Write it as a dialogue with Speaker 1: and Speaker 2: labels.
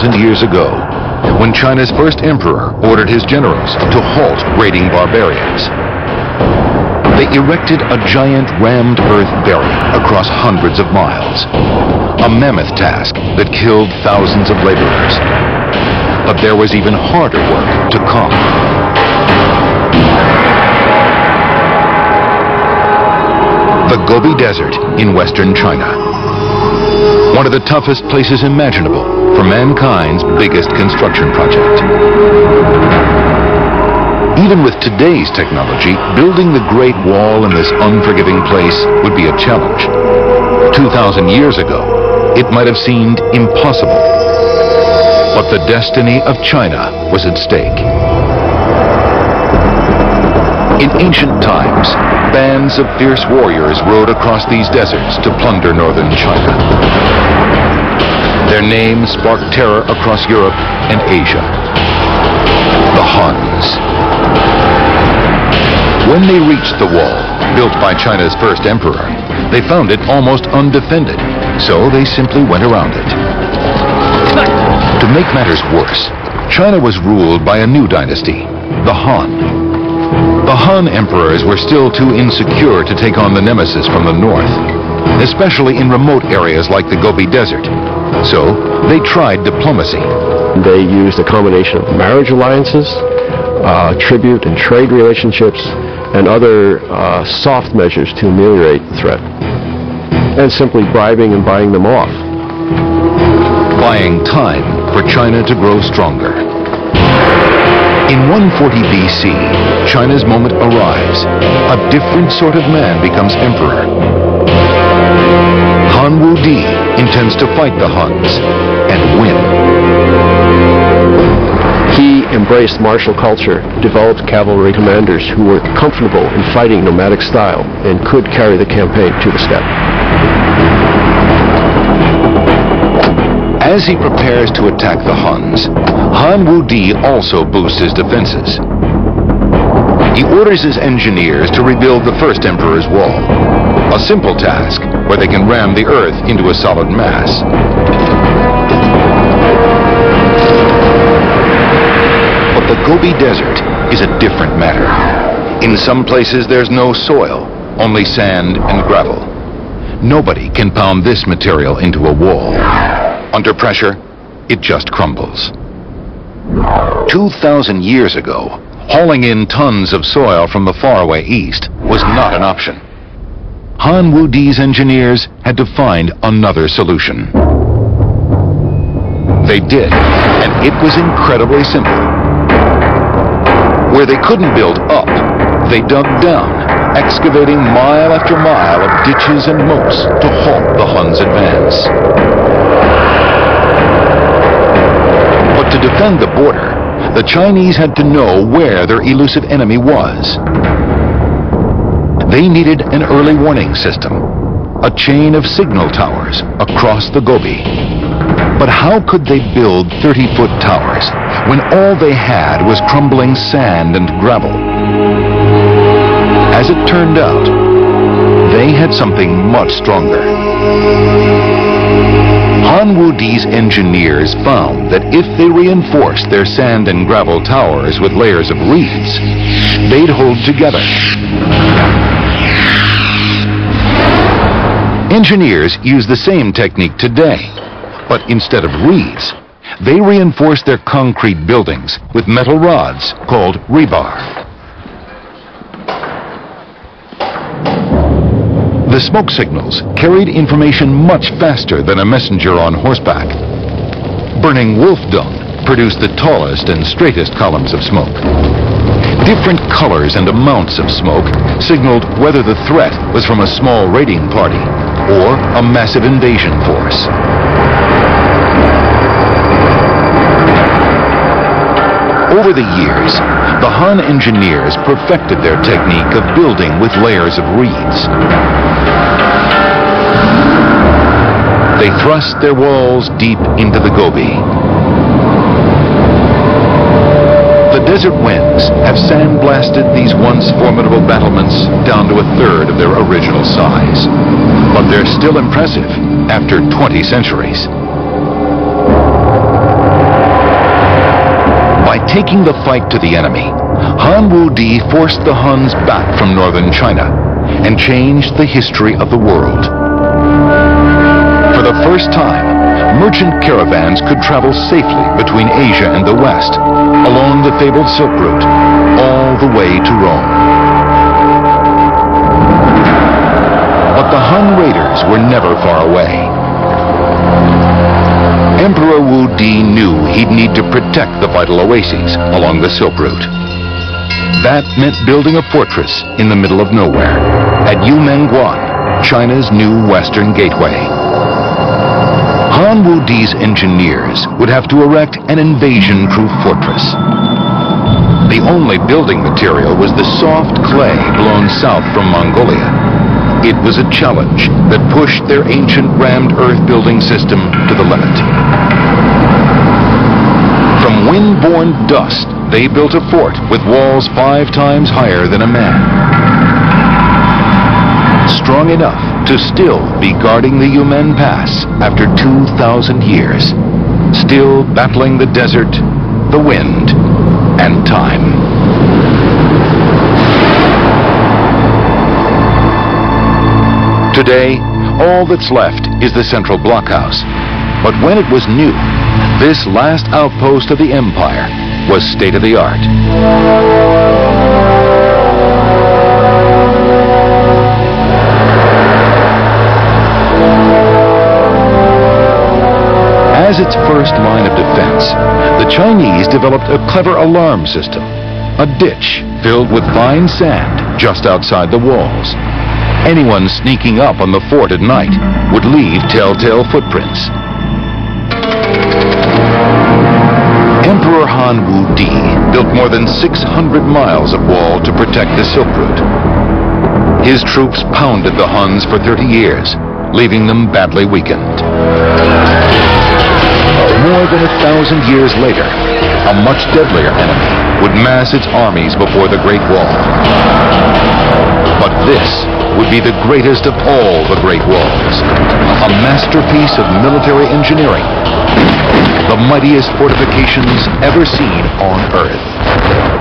Speaker 1: Years ago, when China's first emperor ordered his generals to halt raiding barbarians. They erected a giant rammed earth barrier across hundreds of miles, a mammoth task that killed thousands of laborers. But there was even harder work to come. The Gobi Desert in western China. One of the toughest places imaginable for mankind's biggest construction project. Even with today's technology, building the Great Wall in this unforgiving place would be a challenge. 2,000 years ago, it might have seemed impossible. But the destiny of China was at stake. In ancient times, bands of fierce warriors rode across these deserts to plunder northern China. Their names sparked terror across Europe and Asia. The Huns. When they reached the wall, built by China's first emperor, they found it almost undefended, so they simply went around it. To make matters worse, China was ruled by a new dynasty, the Han. The Han emperors were still too insecure to take on the nemesis from the north, especially in remote areas like the Gobi Desert. So they tried diplomacy.
Speaker 2: They used a combination of marriage alliances, tribute and trade relationships, and other soft measures to ameliorate the threat, and simply bribing and buying them off.
Speaker 1: Buying time for China to grow stronger. In 140 BC, China's moment arrives. A different sort of man becomes emperor. Han Wudi intends to fight the Huns and win.
Speaker 2: He embraced martial culture, developed cavalry commanders who were comfortable in fighting nomadic style and could carry the campaign to the steppe.
Speaker 1: As he prepares to attack the Huns, Han Wudi also boosts his defenses. He orders his engineers to rebuild the first emperor's wall, a simple task where they can ram the earth into a solid mass. But the Gobi Desert is a different matter. In some places there's no soil, only sand and gravel. Nobody can pound this material into a wall. Under pressure, it just crumbles. 2,000 years ago, hauling in tons of soil from the faraway east was not an option. Han Wudi's engineers had to find another solution. They did, and it was incredibly simple. Where they couldn't build up, they dug down, excavating mile after mile of ditches and moats to halt the Huns' advance. But to defend the border, the Chinese had to know where their elusive enemy was. They needed an early warning system, a chain of signal towers across the Gobi. But how could they build 30-foot towers when all they had was crumbling sand and gravel? As it turned out, they had something much stronger. Han Wudi's engineers found that if they reinforced their sand and gravel towers with layers of reeds, they'd hold together. Engineers use the same technique today, but instead of reeds, they reinforce their concrete buildings with metal rods called rebar. The smoke signals carried information much faster than a messenger on horseback. Burning wolf dung produced the tallest and straightest columns of smoke. Different colors and amounts of smoke signaled whether the threat was from a small raiding party or a massive invasion force. Over the years, the Han engineers perfected their technique of building with layers of reeds. They thrust their walls deep into the Gobi. The desert winds have sandblasted these once formidable battlements down to a third of their original size. But they're still impressive after 20 centuries. taking the fight to the enemy, Han Wudi forced the Huns back from northern China and changed the history of the world. For the first time, merchant caravans could travel safely between Asia and the West, along the fabled Silk Route, all the way to Rome. But the Han raiders were never far away. Emperor Wu Di knew he'd need to protect the vital oases along the Silk Route. That meant building a fortress in the middle of nowhere at Yumenguan, China's new western gateway. Han Wu Di's engineers would have to erect an invasion-proof fortress. The only building material was the soft clay blown south from Mongolia. It was a challenge that pushed their ancient rammed earth building system to the limit. From wind-borne dust, they built a fort with walls 5 times higher than a man. Strong enough to still be guarding the Yumen Pass after 2,000 years. Still battling the desert, the wind, and time. Today, all that's left is the central blockhouse. But when it was new, this last outpost of the empire was state-of-the-art. As its first line of defense, the Chinese developed a clever alarm system, a ditch filled with fine sand just outside the walls. Anyone sneaking up on the fort at night would leave telltale footprints. Emperor Han Wu Di built more than 600 miles of wall to protect the Silk Route. His troops pounded the Huns for 30 years, leaving them badly weakened. More than 1,000 years later, a much deadlier enemy would mass its armies before the Great Wall. But this would be the greatest of all the Great Walls, a masterpiece of military engineering, the mightiest fortifications ever seen on Earth.